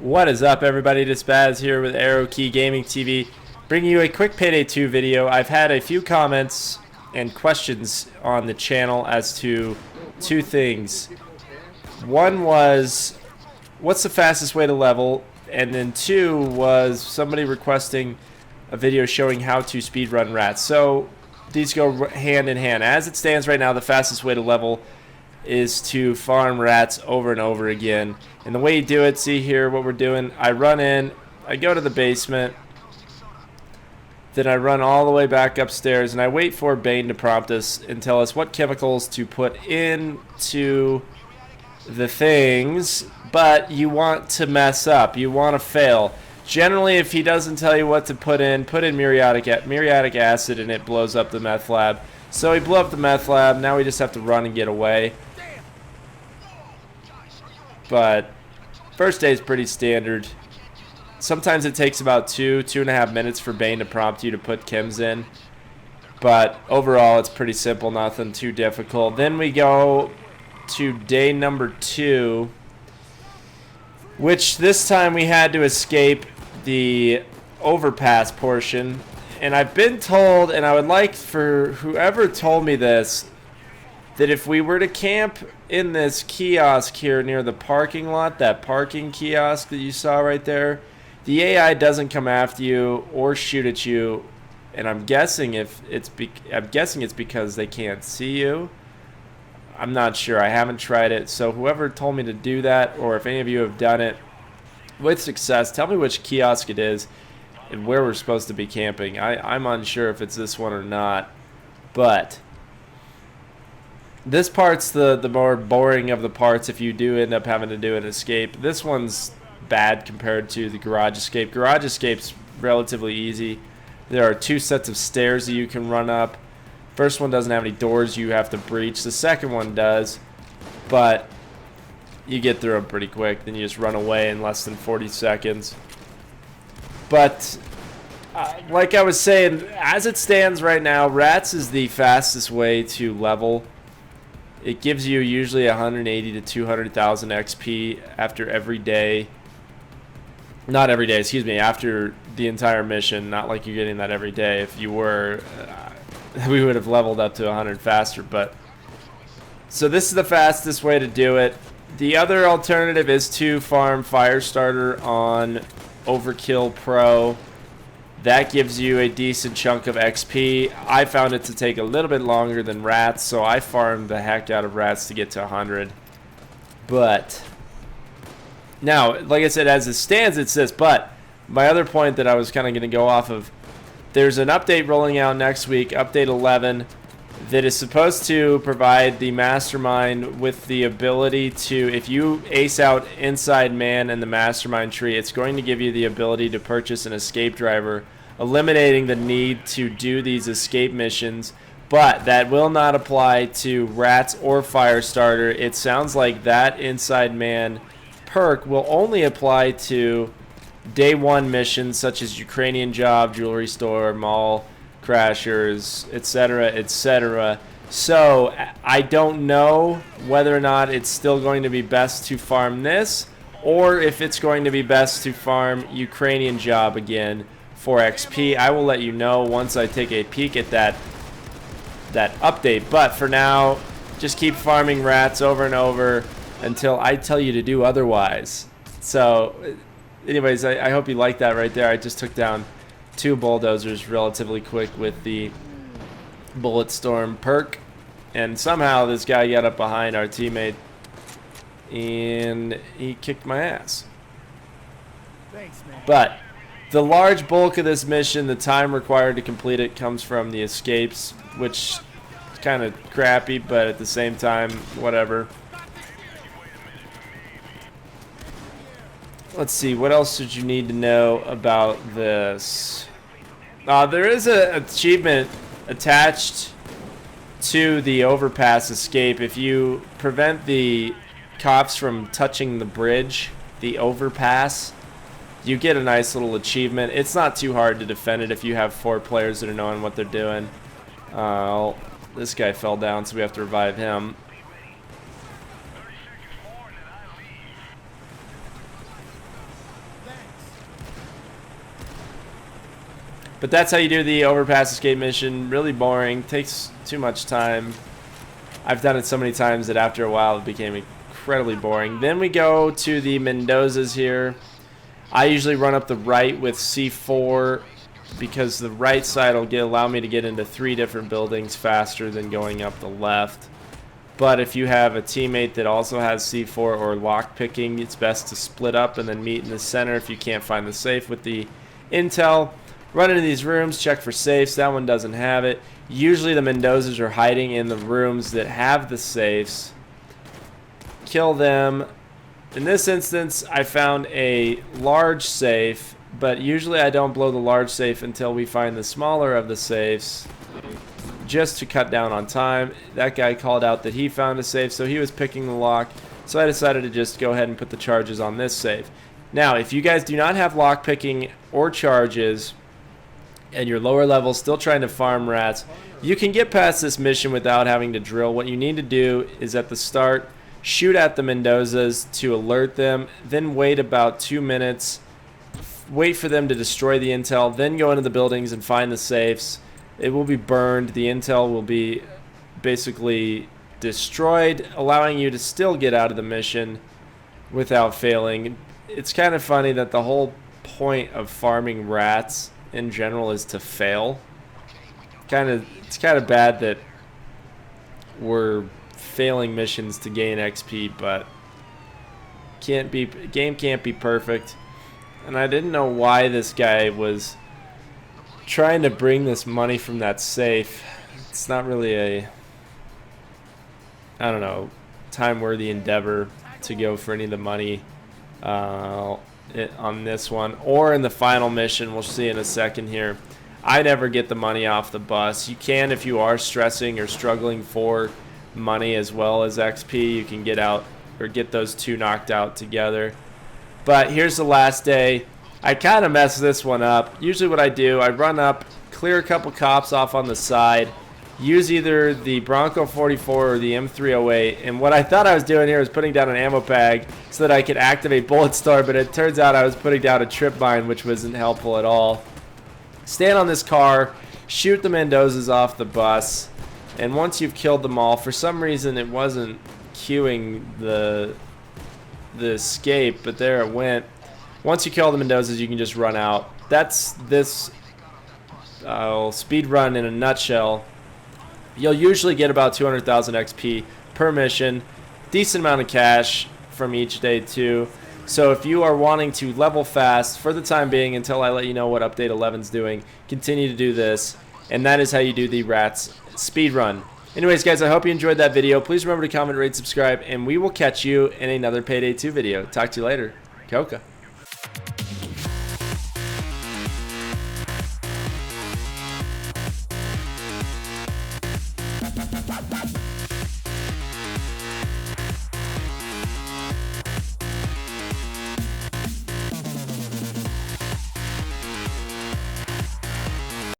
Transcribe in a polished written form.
What is up, everybody? It's Baz here with Arrow Key Gaming TV, bringing you a quick Payday 2 video. I've had a few comments and questions on the channel as to two things. One was, what's the fastest way to level? And then two was somebody requesting a video showing how to speedrun rats. So these go hand in hand. As it stands right now, the fastest way to level is to farm rats over and over again. And the way you do it, see here what we're doing. I run in, I go to the basement, then I run all the way back upstairs, and I wait for Bane to prompt us and tell us what chemicals to put into the things. But you want to mess up, you want to fail. Generally, if he doesn't tell you what to put in muriatic acid and it blows up the meth lab. So he blew up the meth lab, now we just have to run and get away. But first day is pretty standard. Sometimes it takes about 2.5 minutes for Bane to prompt you to put chems in. But overall, it's pretty simple, nothing too difficult. Then we go to day number 2, which this time we had to escape the overpass portion. And I've been told, and I would like for whoever told me this, that if we were to camp in this kiosk here near the parking lot, that parking kiosk that you saw right there, the AI doesn't come after you or shoot at you. And I'm guessing it's because they can't see you. I'm not sure. I haven't tried it. So whoever told me to do that, or if any of you have done it with success, tell me which kiosk it is and where we're supposed to be camping. I'm unsure if it's this one or not. But this part's the more boring of the parts if you do end up having to do an escape. This one's bad compared to the garage escape. Garage escape's relatively easy. There are 2 sets of stairs that you can run up. First one doesn't have any doors you have to breach. The second one does, but you get through them pretty quick. Then you just run away in less than 40 seconds. But like I was saying, as it stands right now, rats is the fastest way to level. It gives you usually 180 to 200,000 XP after every day. Not every day, excuse me, after the entire mission. Not like you're getting that every day. If you were, we would have leveled up to 100 faster. But so this is the fastest way to do it. The other alternative is to farm Firestarter on Overkill Pro. That gives you a decent chunk of XP. I found it to take a little bit longer than rats, so I farmed the heck out of rats to get to 100. But now, like I said, as it stands, it's this. But my other point that I was kind of going to go off of, there's an update rolling out next week, update 11, that is supposed to provide the Mastermind with the ability to, if you ace out Inside Man and the Mastermind tree, it's going to give you the ability to purchase an escape driver, eliminating the need to do these escape missions. But that will not apply to rats or Firestarter. It sounds like that Inside Man perk will only apply to day 1 missions such as Ukrainian Job, Jewelry Store, Mall Crashers, etc., etc. So I don't know whether or not it's still going to be best to farm this, or if it's going to be best to farm Ukrainian Job again for XP. I will let you know once I take a peek at that update. But for now, just keep farming rats over and over until I tell you to do otherwise. So anyways, I hope you like that right there. I just took down 2 bulldozers relatively quick with the Bullet Storm perk, and somehow this guy got up behind our teammate and he kicked my ass. Thanks, man. But the large bulk of this mission, the time required to complete it, comes from the escapes, which is kind of crappy, but at the same time, whatever. Let's see, what else did you need to know about this? There is an achievement attached to the overpass escape. If you prevent the cops from touching the bridge, the overpass, you get a nice little achievement. It's not too hard to defend it if you have 4 players that are knowing what they're doing. This guy fell down, so we have to revive him. But that's how you do the overpass escape mission. Really boring. Takes too much time. I've done it so many times that after a while it became incredibly boring. Then we go to the Mendozas here. I usually run up the right with C4 because the right side will allow me to get into 3 different buildings faster than going up the left. But if you have a teammate that also has C4 or lockpicking, it's best to split up and then meet in the center if you can't find the safe with the intel. Run into these rooms, check for safes. That one doesn't have it. Usually the Mendozas are hiding in the rooms that have the safes. Kill them. In this instance, I found a large safe, but usually I don't blow the large safe until we find the smaller of the safes, just to cut down on time. That guy called out that he found a safe, so he was picking the lock. So I decided to just go ahead and put the charges on this safe. Now, if you guys do not have lock picking or charges, and you're lower level still trying to farm rats, you can get past this mission without having to drill. What you need to do is at the start, shoot at the Mendozas to alert them, then wait about 2 minutes, wait for them to destroy the intel, then go into the buildings and find the safes. It will be burned. The intel will be basically destroyed, allowing you to still get out of the mission without failing. It's kind of funny that the whole point of farming rats in general is to fail. It's kind of bad that we're failing missions to gain XP, but game can't be perfect. And I didn't know why this guy was trying to bring this money from that safe. It's not really a, I don't know, time-worthy endeavor to go for any of the money on this one, or in the final mission. We'll see in a second here. I never get the money off the bus. You can if you are stressing or struggling for money as well as XP. You can get out or get those 2 knocked out together. But here's the last day. I kind of messed this one up. Usually what I do, I run up, clear a couple cops off on the side, use either the Bronco 44 or the M308, and what I thought I was doing here was putting down an ammo bag so that I could activate Bullet Store, but it turns out I was putting down a trip mine, which wasn't helpful at all. Stand on this car, shoot the Mendozas off the bus, and once you've killed them all, for some reason it wasn't queuing the escape, but there it went. Once you kill the Mendozas, you can just run out. That's this speed run in a nutshell. You'll usually get about 200,000 XP per mission. Decent amount of cash from each day too. So if you are wanting to level fast for the time being until I let you know what update 11's doing, continue to do this. And that is how you do the rats speed run. Anyways, guys, I hope you enjoyed that video. Please remember to comment, rate, subscribe, and we will catch you in another Payday 2 video. Talk to you later. Coca.